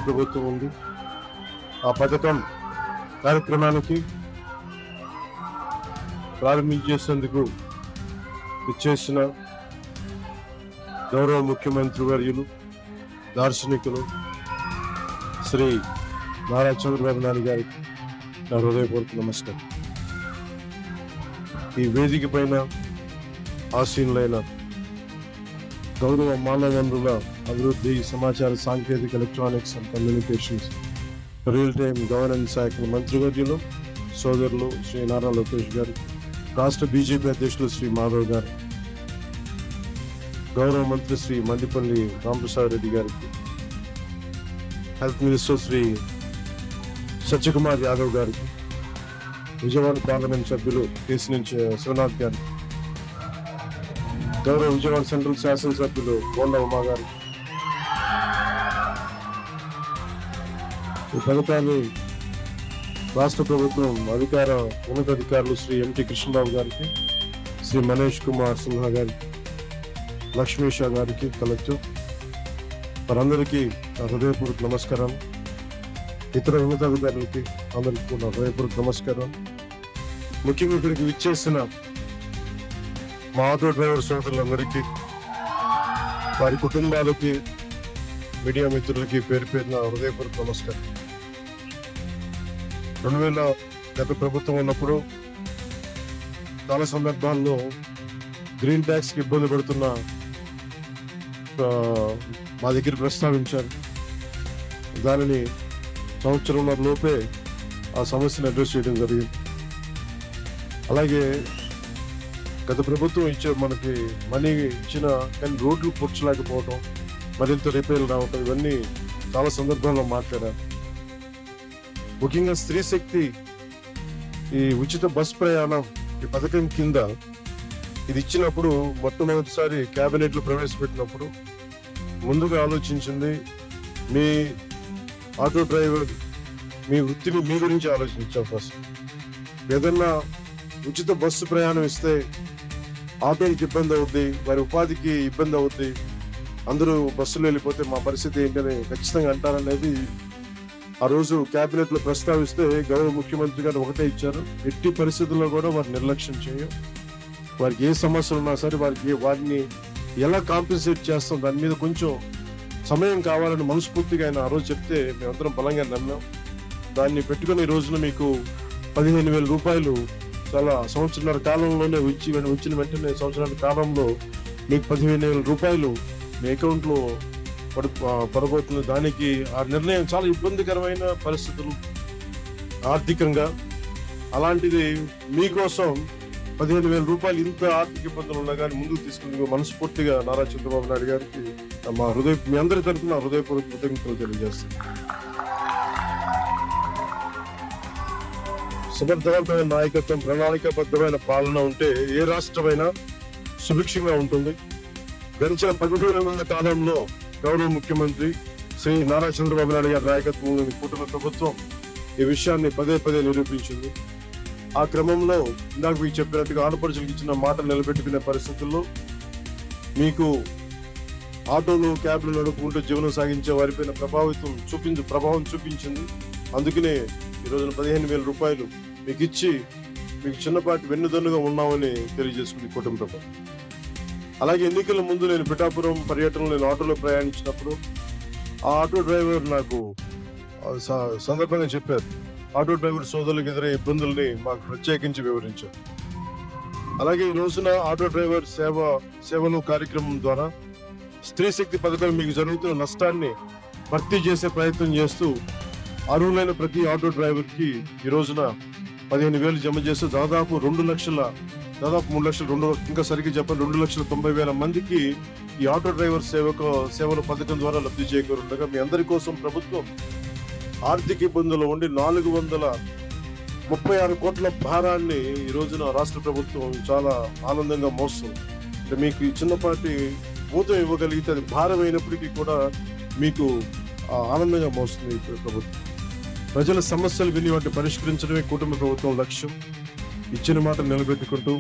ప్రభుత్వం ఉంది. ఆ పథకం కార్యక్రమానికి ప్రారంభించేందుకు ఇచ్చేసిన గౌరవ ముఖ్యమంత్రి వర్యులు, దార్శనికులు శ్రీ నారా చంద్రబాబు నాయుడు గారికి నా హృదయపూర్వక నమస్కారం. ఈ వేదిక పైన ఆసీనులైన గౌరవ మానవ వనరుల అభివృద్ధి, సమాచార సాంకేతిక, electronics and communications, real time governance శాఖల మంత్రివర్యులు సోదరులు శ్రీ నారా లోకేష్ గారు, రాష్ట్ర బీజేపీ అధ్యక్షులు శ్రీ మాధవ్ గారు, గౌరవ మంత్రి శ్రీ మండిపల్లి రామప్రసాద్ రెడ్డి గారికి, హెల్త్ మినిస్టర్ శ్రీ సత్యకుమార్ యాదవ్ గారికి, విజయవాడ పార్లమెంట్ సభ్యులు కేసు నుంచి శివనాథ్ గారికి, గౌరవ విజయవాడ సెంట్రల్ శాసనసభ్యులు బోండా ఉమా గారికి, ఈ పథకాన్ని రాష్ట్ర ప్రభుత్వం ఉన్నతాధికారులు శ్రీ ఎంటి కృష్ణబాబు గారికి, శ్రీ మనీష్ కుమార్ సిన్హా గారికి, లక్ష్మీషా గారికి, కలెక్టర్ వారందరికీ నా హృదయపూర్వక నమస్కారం. ఇతర ఉన్నతాధికారులకి అందరికీ కూడా హృదయపూర్వక నమస్కారం. ముఖ్యంగా ఇక్కడికి విచ్చేసిన మా ఆటో డ్రైవర్ సోదరులందరికీ, వారి కుటుంబాలకి, మీడియా మిత్రులకి పేరు పేరున హృదయపూర్వక నమస్కారం. 2000 గత ప్రభుత్వం ఉన్నప్పుడు చాలా సందర్భాల్లో గ్రీన్ ట్యాక్స్ కి ఇబ్బంది పడుతున్న మా దగ్గర ప్రస్తావించారు. దానిని సంవత్సరంన్నర లోపే ఆ సమస్యను అడ్రస్ చేయడం జరిగింది. అలాగే గత ప్రభుత్వం మనకి మనీ ఇచ్చిన కానీ రోడ్లు పూడ్చలేకపోవటం, మరింత రిపేర్లు రావటం, ఇవన్నీ చాలా సందర్భాల్లో మాట్లాడారు. ముఖ్యంగా స్త్రీ శక్తి ఈ ఉచిత బస్ ప్రయాణం ఈ పథకం కింద ఇది ఇచ్చినప్పుడు, మొట్టమొదటిసారి కేబినెట్ లో ప్రవేశపెట్టినప్పుడు ముందుగా ఆలోచించింది మీ ఆటో డ్రైవర్, మీ వృత్తిని మీ గురించి ఆలోచించాం. ఫస్ట్ ఏదన్నా ఉచిత బస్సు ప్రయాణం ఇస్తే ఆటోకి ఇబ్బంది అవుద్ది, వారి ఉపాధికి ఇబ్బంది అవుద్ది, అందరూ బస్సులో వెళ్ళిపోతే మా పరిస్థితి ఏంటని ఖచ్చితంగా అంటారనేది ఆ రోజు కేబినెట్ లో ప్రస్తావిస్తే గౌరవ ముఖ్యమంత్రి గారు ఒకటే ఇచ్చారు, ఎట్టి పరిస్థితుల్లో కూడా వారిని నిర్లక్ష్యం చేయం, వారికి ఏ సమస్యలు ఉన్నా సరే వారిని ఎలా కాంపెన్సేట్ చేస్తాం దాని మీద కొంచెం సమయం కావాలని మనస్ఫూర్తిగా ఆయన ఆ రోజు చెప్తే మేమందరం బలంగా నమ్మాం. దాన్ని పెట్టుకుని ఈ రోజున మీకు 15,000 రూపాయలు చాలా సంవత్సరాల కాలంలోనే వచ్చిన వెంటనే సంవత్సరాల కాలంలో మీకు 15,000 రూపాయలు మీ అకౌంట్ లో పడబోతుంది. దానికి ఆ నిర్ణయం చాలా ఇబ్బందికరమైన పరిస్థితులు ఆర్థికంగా, అలాంటిది మీకోసం 15,000 రూపాయలు ఇంత ఆర్థిక ఇబ్బందులు ఉన్నా కానీ ముందుకు తీసుకుని మనస్ఫూర్తిగా నారా చంద్రబాబు నాయుడు గారికి మీ అందరి తరఫున హృదయపూర్వక కృతజ్ఞతలు తెలియజేస్తాను. సమర్థవంతమైన నాయకత్వం, ప్రణాళికాబద్ధమైన పాలన ఉంటే ఏ రాష్ట్రమైనా సుభిక్షంగా ఉంటుంది. గడిచిన 13 నెలల కాలంలో గౌరవ ముఖ్యమంత్రి శ్రీ నారా చంద్రబాబు నాయుడు గారి నాయకత్వంలోని కూటమి ప్రభుత్వం ఈ విషయాన్ని పదే పదే నిరూపించింది. ఆ క్రమంలో ఇందాక మీకు చెప్పినట్టుగా ఆడపడుచులకు ఇచ్చిన మాటలు నిలబెట్టుకునే పరిస్థితుల్లో మీకు ఆటోలు, క్యాబ్లు నడుపుకుంటూ జీవనం సాగించే వారిపైన ప్రభావం చూపించింది. అందుకనే ఈ రోజున 15,000 రూపాయలు మీకు ఇచ్చి మీకు చిన్నపాటి వెన్నుదన్నుగా ఉన్నామని తెలియజేసుకుంది కూటమి ప్రభుత్వం. అలాగే ఎన్నికల ముందు నేను పిఠాపురం పర్యటనలో నేను ఆటోలో ప్రయాణించినప్పుడు ఆ ఆటో డ్రైవర్ నాకు సందర్భంగా చెప్పారు, ఆటో డ్రైవర్ సోదరులకు ఎదురయ్యే ఇబ్బందుల్ని మాకు ప్రత్యేకించి వివరించారు. అలాగే ఈ రోజున ఆటో డ్రైవర్ సేవలు కార్యక్రమం ద్వారా స్త్రీ శక్తి పథకం మీకు జరుగుతున్న నష్టాన్ని భర్తీ చేసే ప్రయత్నం చేస్తూ అర్హులైన ప్రతి ఆటో డ్రైవర్ కి ఈ రోజున 15,000 జమ చేస్తూ దాదాపు 3 లక్షల ఇంకా సరిగ్గా చెప్పాలి 2,90,000 మందికి ఈ ఆటో డ్రైవర్ సేవల పథకం ద్వారా లబ్ధి చేకూరుండగా మీ అందరి కోసం ప్రభుత్వం ఆర్థిక ఇబ్బందులు ఉండి 436 కోట్ల భారాన్ని ఈ రోజున రాష్ట్ర ప్రభుత్వం చాలా ఆనందంగా మోస్తుంది. అంటే మీకు ఈ చిన్నపాటి ఊతం ఇవ్వగలిగితే అది భారం అయినప్పటికీ కూడా మీకు ఆనందంగా మోస్తుంది ఈ ప్రభుత్వం. ప్రజల సమస్యలు విని వాటిని పరిష్కరించడమే కూటమి ప్రభుత్వం లక్ష్యం. ఇచ్చిన మాట నిలబెట్టుకుంటూ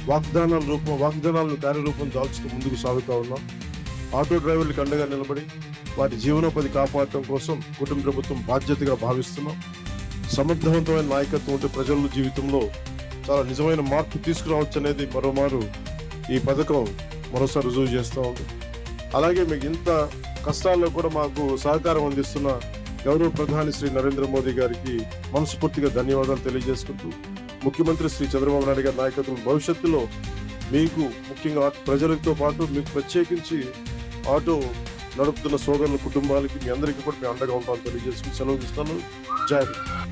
వాగ్దానాలను కార్యరూపం దాల్చుతూ ముందుకు సాగుతా ఉన్నాం. ఆటో డ్రైవర్లకు అండగా నిలబడి వారి జీవనోపాధి కాపాడటం కోసం కుటుంబ ప్రభుత్వం బాధ్యతగా భావిస్తున్నాం. సమర్థవంతమైన నాయకత్వం ఉంటే ప్రజల జీవితంలో చాలా నిజమైన మార్పు తీసుకురావచ్చు అనేది మరోమారు ఈ పథకం మరోసారి రుజువు చేస్తూ ఉంది. అలాగే మీకు ఇంత కష్టాల్లో కూడా మాకు సహకారం అందిస్తున్న గౌరవ ప్రధాని శ్రీ నరేంద్ర మోదీ గారికి మనస్ఫూర్తిగా ధన్యవాదాలు తెలియజేసుకుంటూ, ముఖ్యమంత్రి శ్రీ చంద్రబాబు నాయుడు గారి నాయకత్వం భవిష్యత్తులో మీకు ముఖ్యంగా ప్రజలతో పాటు మీకు ప్రత్యేకించి ఆటో నడుపుతున్న సోదరుల కుటుంబాలకి మీ అందరికీ కూడా మేము అండగా ఉంటామని తెలియజేసుకుని సెలవు ఇస్తాను. జై హింద్.